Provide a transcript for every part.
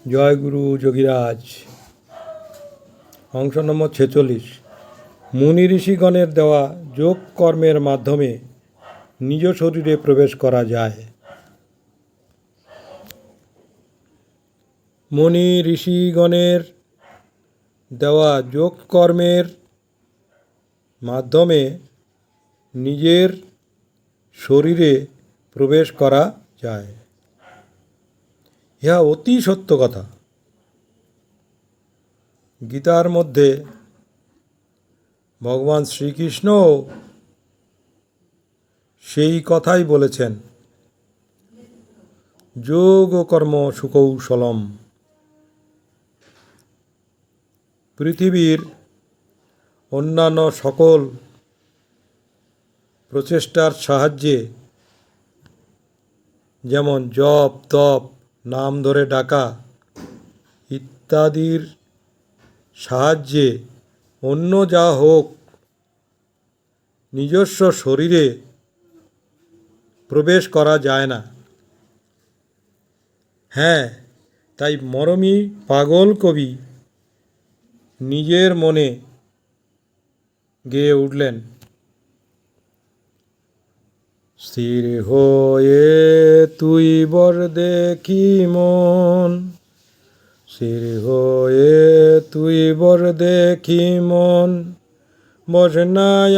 জয়গুরু যোগীরাজ। অংশ নম্বর 46। মুনি ঋষিগণের দেওয়া যোগ কর্মের মাধ্যমে নিজ শরীরে প্রবেশ করা যায়। মুনি ঋষিগণের দেওয়া যোগ কর্মের মাধ্যমে নিজের শরীরে প্রবেশ করা যায়। ইহা অতি সত্য কথা। গীতার মধ্যে ভগবান শ্রীকৃষ্ণ সেই কথাই বলেছেন, যোগ কর্ম সুকৌশলম। পৃথিবীর অন্যান্য সকল প্রচেষ্টার সাহায্যে, যেমন জপ তপ, নাম ধরে ডাকা ইত্যাদির সাহায্যে অন্য যা হোক, নিজস্ব শরীরে প্রবেশ করা যায় না। হ্যাঁ, তাই মরমী পাগল কবি নিজের মনে গেয়ে উঠলেন, স্থির হয়ে তুই বর দেখি মন, স্থির হয়ে তুই বর দেখি মন, বসে নাই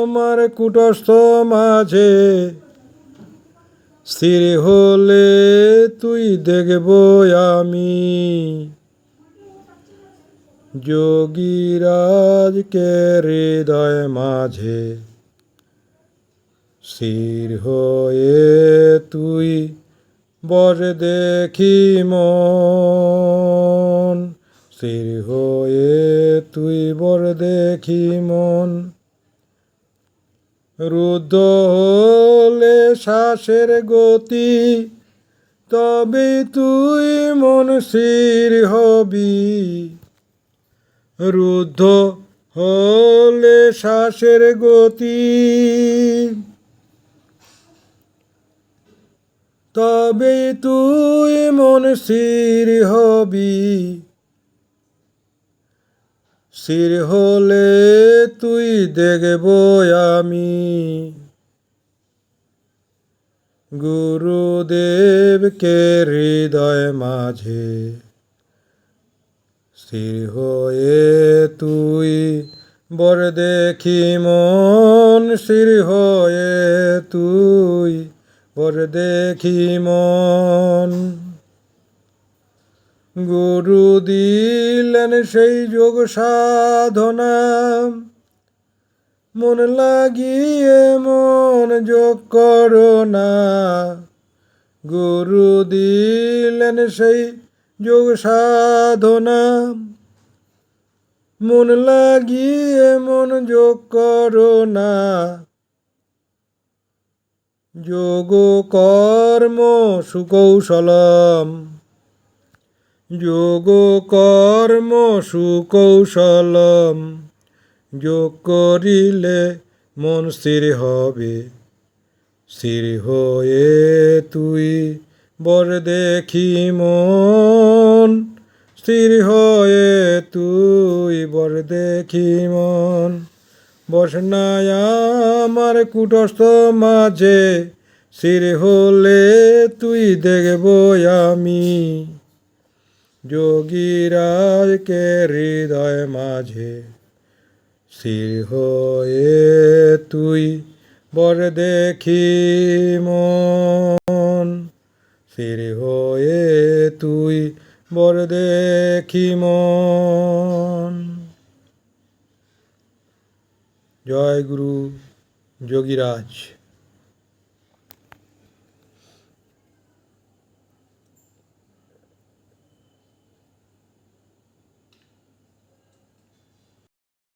আমার কুটস্থ মাঝে, স্থির হলে তুই দেখব আমি যোগীরাজকে হৃদয় মাঝে, স্থির হয়ে তুই বর দেখি মন, স্থির হয়ে তুই বর দেখি মন, রুদ্ধ হলে শ্বাসের গতি, তবে তুই মন স্থির হবি, রুদ্ধ হলে শ্বাসের গতি, তবে তুই মন স্থির হবি, স্থির হলে তুই দেখব আমি গুরুদেবকে হৃদয় মাঝে, স্থির হয়ে তুই বর দেখি মন, স্থির হয়ে তুই বর দেখি মন। গুরু দিলেন সেই যোগ সাধনা, মন লাগিয়ে মন যোগ করো না, গুরু দিলেন সেই যোগ সাধনা, মন লাগিয়ে মন যোগ করো না, যোগ কর্ম সুকৌশলম, যোগ কর্ম সুকৌশলম, যোগ করিলে মন স্থির হবে, স্থির হয়ে তুই বর দেখি মন, স্থির হয়ে তুই বর দেখি মন, বস নাই আমার কুটস্থ মাঝে, স্থির হলে তুই দেখব আমি যোগীরাজকে হৃদয় মাঝে, স্থির হয়ে তুই বর দেখি মন, স্থির হয়ে তুই বর দেখি মন। জয় গুরু যোগীরাজ।